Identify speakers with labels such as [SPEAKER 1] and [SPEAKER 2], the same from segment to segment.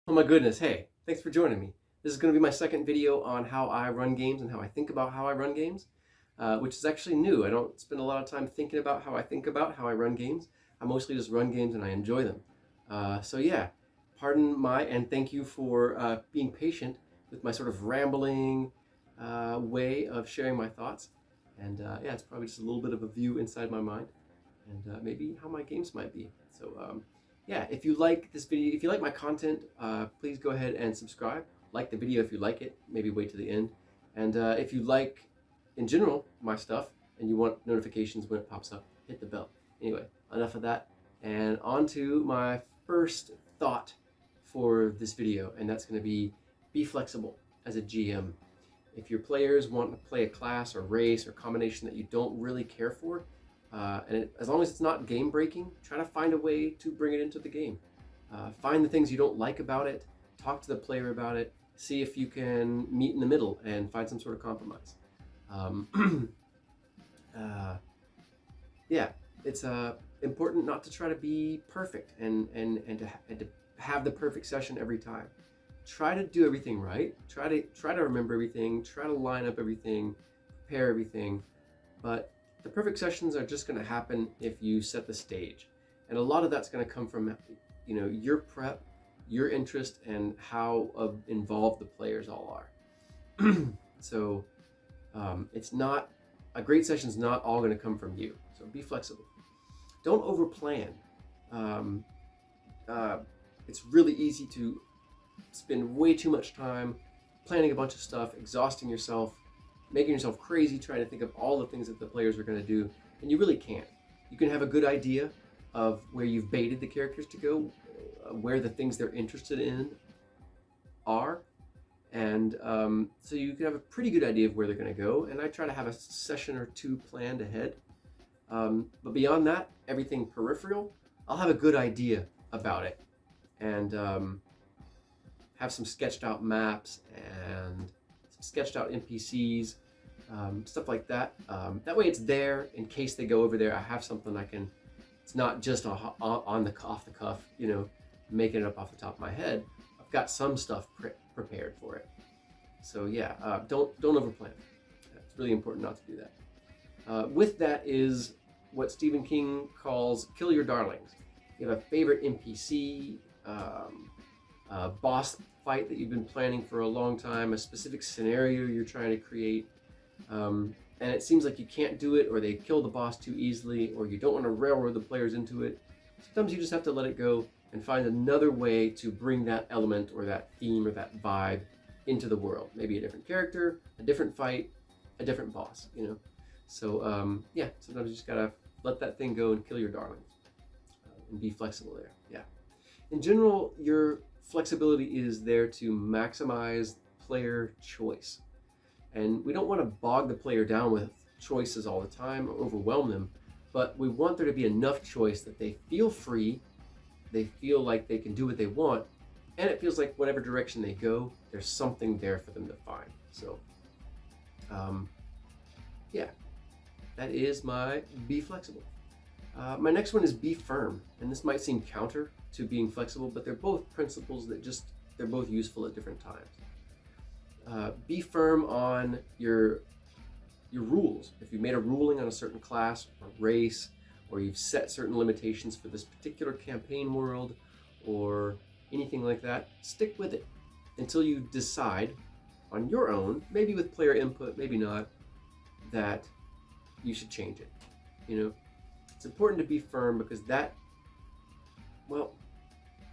[SPEAKER 1] Oh my goodness, hey, thanks for joining me. This is going to be my second video on how I run games and how I think about how I run games, which is actually new. I don't spend a lot of time thinking about how I think about how I run games. I mostly just run games and I enjoy them. So yeah, pardon and thank you for being patient with my sort of rambling way of sharing my thoughts. And yeah, it's probably just a little bit of a view inside my mind and maybe how my games might be. So yeah, if you like this video, if you like my content, please go ahead and subscribe. Like the video if you like it, maybe wait to the end. And if you like, in general, my stuff, and you want notifications when it pops up, hit the bell. Anyway, enough of that, and on to my first thought for this video, and that's going to be flexible as a GM. If your players want to play a class or race or combination that you don't really care for, as long as it's not game breaking, try to find a way to bring it into the game. Find the things you don't like about it, talk to the player about it, see if you can meet in the middle and find some sort of compromise. Yeah, it's important not to try to be perfect and to have the perfect session every time. Try to do everything right. Try to remember everything. Try to line up everything, prepare everything, but the perfect sessions are just going to happen if you set the stage. And a lot of that's going to come from, your prep, your interest, and how involved the players all are. So it's not, a great session is not all going to come from you. So be flexible. Don't overplan. It's really easy to spend way too much time planning a bunch of stuff, exhausting yourself, making yourself crazy trying to think of all the things that the players are going to do, and you really can't. You can have a good idea of where you've baited the characters to go, where the things they're interested in are, and so you can have a pretty good idea of where they're going to go, and I try to have a session or two planned ahead. But beyond that, everything peripheral, I'll have a good idea about it, and have some sketched out maps and some sketched out NPCs, stuff like that. That way it's there in case they go over there. I have something I can, it's not just off the cuff, making it up off the top of my head. I've got some stuff prepared for it. So yeah, don't overplan. It's really important not to do that. With that is what Stephen King calls kill your darlings. You have a favorite NPC, boss fight that you've been planning for a long time, a specific scenario you're trying to create, and it seems like you can't do it, or they kill the boss too easily, or you don't want to railroad the players into it. Sometimes you just have to let it go and find another way to bring that element or that theme or that vibe into the world. Maybe a different character, a different fight, a different boss, So yeah, sometimes you just gotta let that thing go and kill your darlings, and be flexible there. Yeah. In general, your flexibility is there to maximize player choice. And we don't want to bog the player down with choices all the time or overwhelm them, but we want there to be enough choice that they feel free, they feel like they can do what they want, and it feels like whatever direction they go, there's something there for them to find. So, yeah, that is my be flexible. My next one is be firm, and this might seem counter to being flexible, but they're both principles that they're both useful at different times. Be firm on your rules. If you've made a ruling on a certain class or race, or you've set certain limitations for this particular campaign world, or anything like that, stick with it until you decide on your own, maybe with player input, maybe not, that you should change it. It's important to be firm because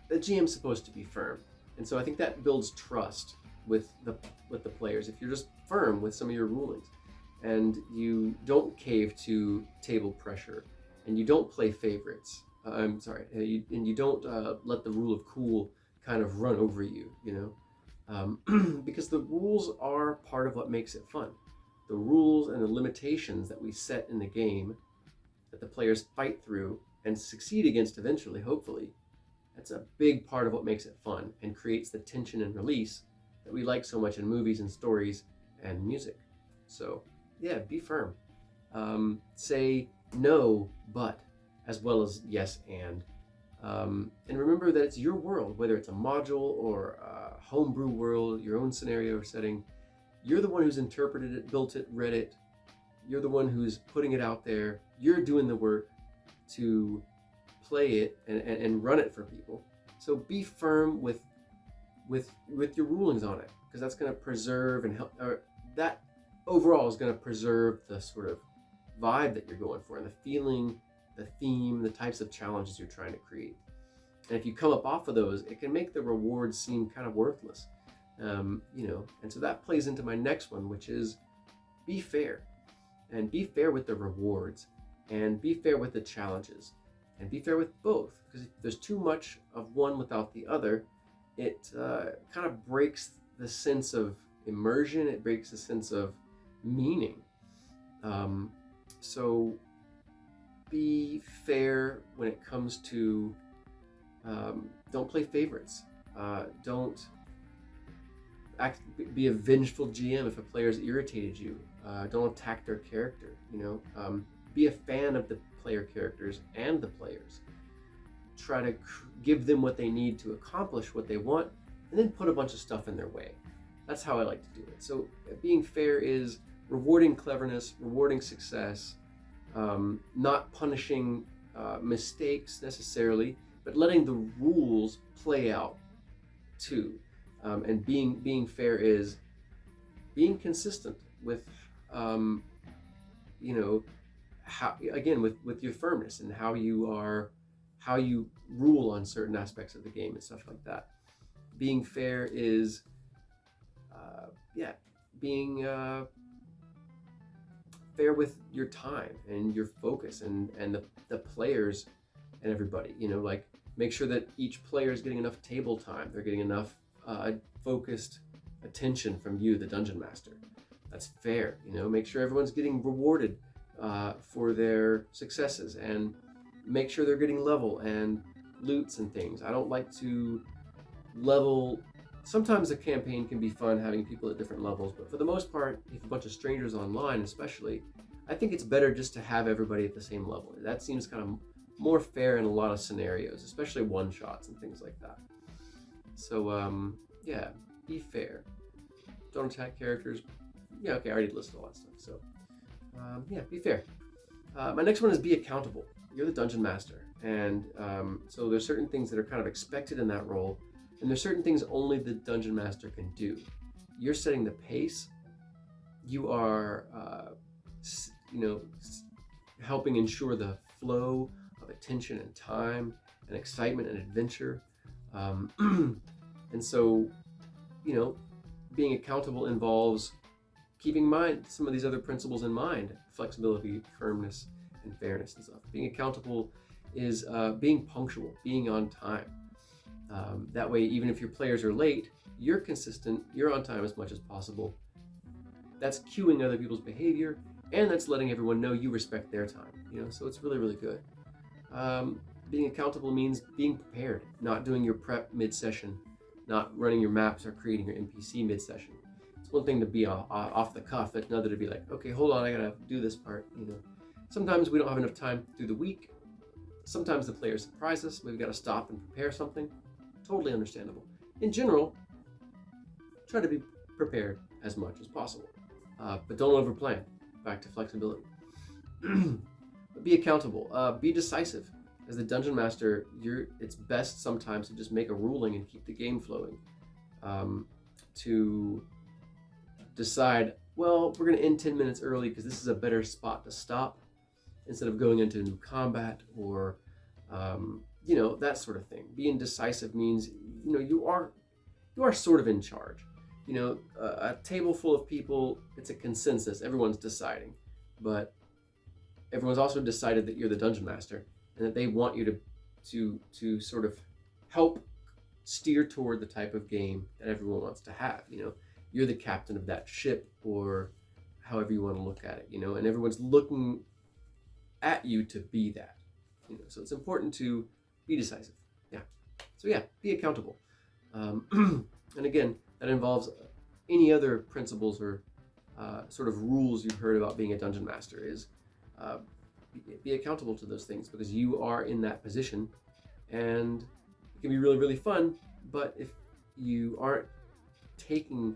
[SPEAKER 1] the GM's supposed to be firm, and so I think that builds trust with the players. If you're just firm with some of your rulings, and you don't cave to table pressure, and you don't play favorites. And you don't let the rule of cool kind of run over you. Because the rules are part of what makes it fun. The rules and the limitations that we set in the game, that the players fight through and succeed against eventually, hopefully, that's a big part of what makes it fun and creates the tension and release that we like so much in movies and stories and music. So yeah, be firm. Say no, but, as well as yes and. And remember that it's your world, whether it's a module or a homebrew world, your own scenario or setting. You're the one who's interpreted it, built it, read it. You're the one who's putting it out there. You're doing the work to play it and run it for people. So be firm with your rulings on it, because that's going to preserve and help, or that overall is going to preserve the sort of vibe that you're going for and the feeling, the theme, the types of challenges you're trying to create. And if you come up off of those, it can make the rewards seem kind of worthless. And so that plays into my next one, which is be fair. And be fair with the rewards, and be fair with the challenges, and be fair with both. Because if there's too much of one without the other, it kind of breaks the sense of immersion. It breaks the sense of meaning. So be fair when it comes to, don't play favorites. Don't be a vengeful GM if a player's irritated you. Don't attack their character. Be a fan of the player characters and the players. Try to give them what they need to accomplish what they want, and then put a bunch of stuff in their way. That's how I like to do it. So being fair is rewarding cleverness, rewarding success, not punishing mistakes necessarily, but letting the rules play out too. And being fair is being consistent with, how, again, with your firmness and how you rule on certain aspects of the game and stuff like that. Being fair is, being fair with your time and your focus and the players and everybody. Like, make sure that each player is getting enough table time. They're getting enough focused attention from you, the dungeon master. That's fair. Make sure everyone's getting rewarded for their successes, and make sure they're getting level and loots and things. I don't like to level. Sometimes a campaign can be fun having people at different levels, but for the most part, if a bunch of strangers online especially, I think it's better just to have everybody at the same level. That seems kind of more fair in a lot of scenarios, especially one-shots and things like that. So be fair. Don't attack characters. Yeah, okay, I already listed all that stuff. So be fair. My next one is be accountable. You're the dungeon master, and so there's certain things that are kind of expected in that role, and there's certain things only the dungeon master can do. You're setting the pace. You are, helping ensure the flow of attention and time and excitement and adventure. And so, being accountable involves keeping in mind some of these other principles in mind: flexibility, firmness, and fairness and stuff. Being accountable is being punctual, being on time. That way, even if your players are late, you're consistent, you're on time as much as possible. That's cueing other people's behavior, and that's letting everyone know you respect their time. So it's really, really good. Being accountable means being prepared, not doing your prep mid-session, not running your maps or creating your NPC mid-session. It's one thing to be off the cuff, it's another to be like, okay, hold on, I gotta do this part. Sometimes we don't have enough time through the week. Sometimes the players surprise us. We've got to stop and prepare something. Totally understandable. In general, try to be prepared as much as possible, but don't overplan. Back to flexibility. But be accountable. Be decisive. As the dungeon master, it's best sometimes to just make a ruling and keep the game flowing. To decide, well, we're going to end 10 minutes early because this is a better spot to stop, instead of going into new combat or, that sort of thing. Being decisive means, you are sort of in charge. A table full of people, it's a consensus. Everyone's deciding, but everyone's also decided that you're the dungeon master and that they want you to sort of help steer toward the type of game that everyone wants to have. You're the captain of that ship, or however you want to look at it, and everyone's looking at you to be that. So it's important to be decisive. Be accountable. And again, that involves any other principles or sort of rules you've heard about being a dungeon master is be accountable to those things, because you are in that position and it can be really, really fun. But if you aren't taking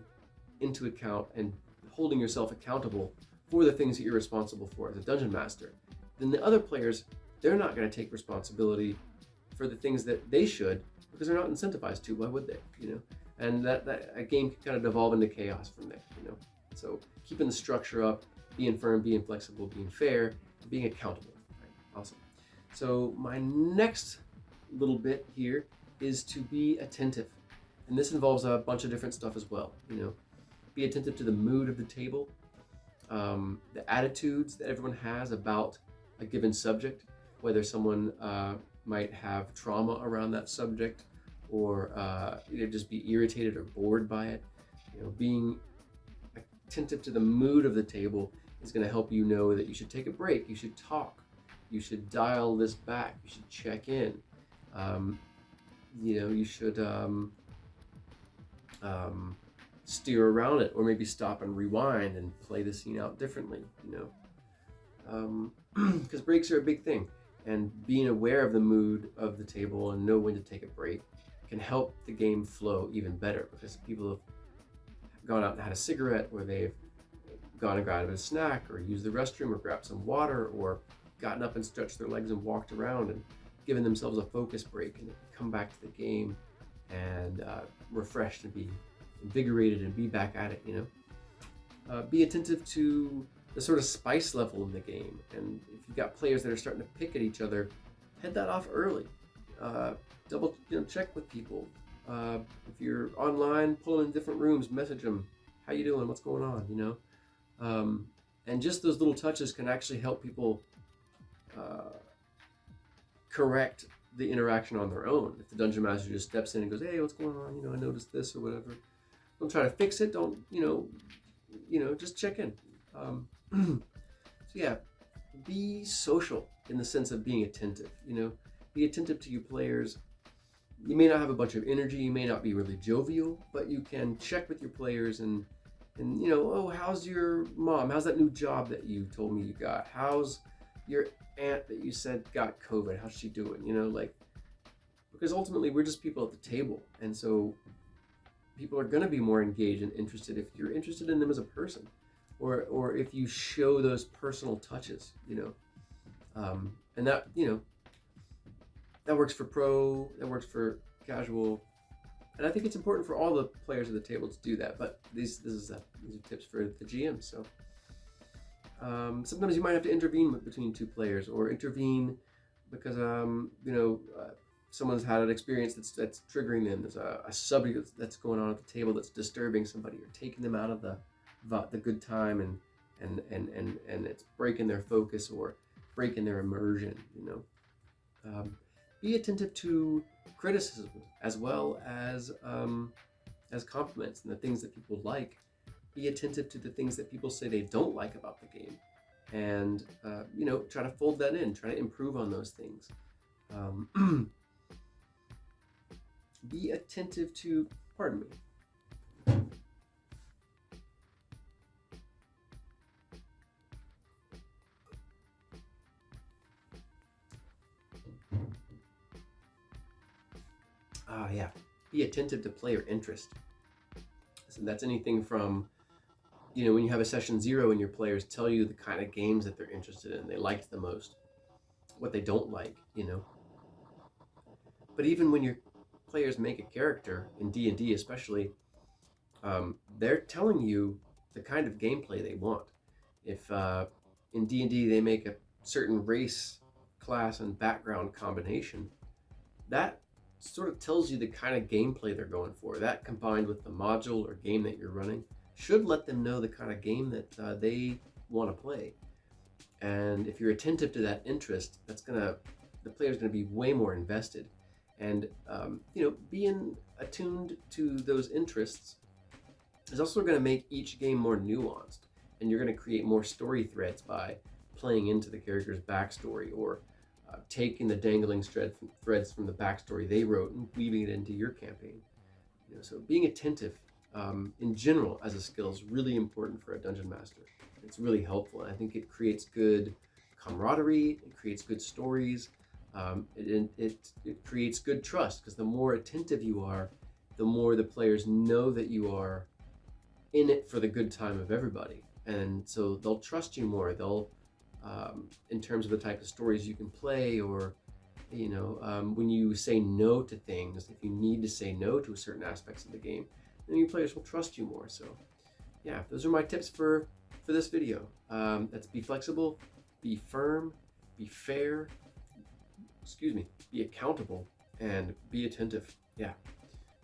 [SPEAKER 1] into account and holding yourself accountable for the things that you're responsible for as a dungeon master, then the other players, they're not going to take responsibility for the things that they should, because they're not incentivized to. Why would they? And that a game can kind of devolve into chaos from there. So keeping the structure up, being firm, being flexible, being fair, being accountable. Right? Awesome. So my next little bit here is to be attentive, and this involves a bunch of different stuff as well. Be attentive to the mood of the table, the attitudes that everyone has about a given subject, whether someone might have trauma around that subject, or just be irritated or bored by it. Being attentive to the mood of the table is going to help you know that you should take a break, you should talk, you should dial this back, you should check in. You should steer around it, or maybe stop and rewind and play the scene out differently. Because breaks are a big thing, and being aware of the mood of the table and know when to take a break can help the game flow even better, because people have gone out and had a cigarette, or they've gone and grabbed a snack, or used the restroom, or grabbed some water, or gotten up and stretched their legs and walked around and given themselves a focus break, and come back to the game and refreshed and be invigorated and be back at it. Be attentive to the sort of spice level in the game, and if you've got players that are starting to pick at each other, head that off early. Double check with people. If you're online, pull them in different rooms, message them, how you doing, what's going on, and just those little touches can actually help people correct the interaction on their own. If the dungeon master just steps in and goes, hey, what's going on, I noticed this or whatever, don't try to fix it, don't just check in. So yeah, be social in the sense of being attentive. Be attentive to your players. You may not have a bunch of energy, you may not be really jovial, but you can check with your players and oh, how's your mom? How's that new job that you told me you got? How's your aunt that you said got COVID? How's she doing? Because ultimately we're just people at the table, and so people are going to be more engaged and interested if you're interested in them as a person, or if you show those personal touches. And that that works for pro, that works for casual, and I think it's important for all the players at the table to do that. But these are tips for the GM. So sometimes you might have to intervene between two players, or intervene because someone's had an experience that's triggering them. There's a subject that's going on at the table that's disturbing somebody, or taking them out of the good time, and it's breaking their focus or breaking their immersion. Be attentive to criticism as well as compliments and the things that people like. Be attentive to the things that people say they don't like about the game, and try to fold that in, try to improve on those things. Be attentive to, pardon me. Yeah, be attentive to player interest. So that's anything from, when you have a session 0 and your players tell you the kind of games that they're interested in, they liked the most, what they don't like, But even when your players make a character, in D&D especially, they're telling you the kind of gameplay they want. If in D&D they make a certain race, class, and background combination, that sort of tells you the kind of gameplay they're going for. That, combined with the module or game that you're running, should let them know the kind of game that they want to play. And if you're attentive to that interest, the player's gonna be way more invested. And being attuned to those interests is also going to make each game more nuanced, and you're going to create more story threads by playing into the character's backstory, or taking the dangling threads from the backstory they wrote and weaving it into your campaign. So being attentive in general as a skill is really important for a dungeon master. It's really helpful. I think it creates good camaraderie, it creates good stories, It creates good trust, because the more attentive you are, the more the players know that you are in it for the good time of everybody, and so they'll trust you more. They'll, in terms of the type of stories you can play, or when you say no to things, if you need to say no to certain aspects of the game, then your players will trust you more. So yeah, those are my tips for this video. That's be flexible, be firm, be fair, be accountable, and be attentive. Yeah.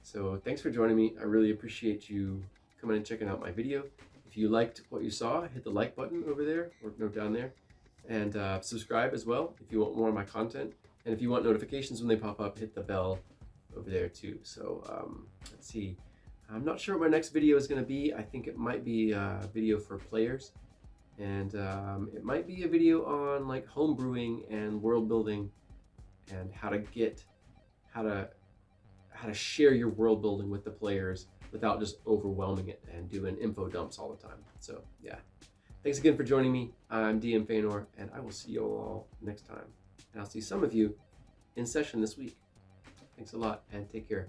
[SPEAKER 1] So thanks for joining me. I really appreciate you coming and checking out my video. If you liked what you saw, hit the like button over there, or no, down there, and subscribe as well if you want more of my content. And if you want notifications when they pop up, hit the bell over there too. So let's see. I'm not sure what my next video is going to be. I think it might be a video for players, and it might be a video on like home brewing and world building, and how to share your world building with the players without just overwhelming it and doing info dumps all the time. So yeah, thanks again for joining me. I'm DM Feanor, and I will see you all next time. And I'll see some of you in session this week. Thanks a lot, and take care.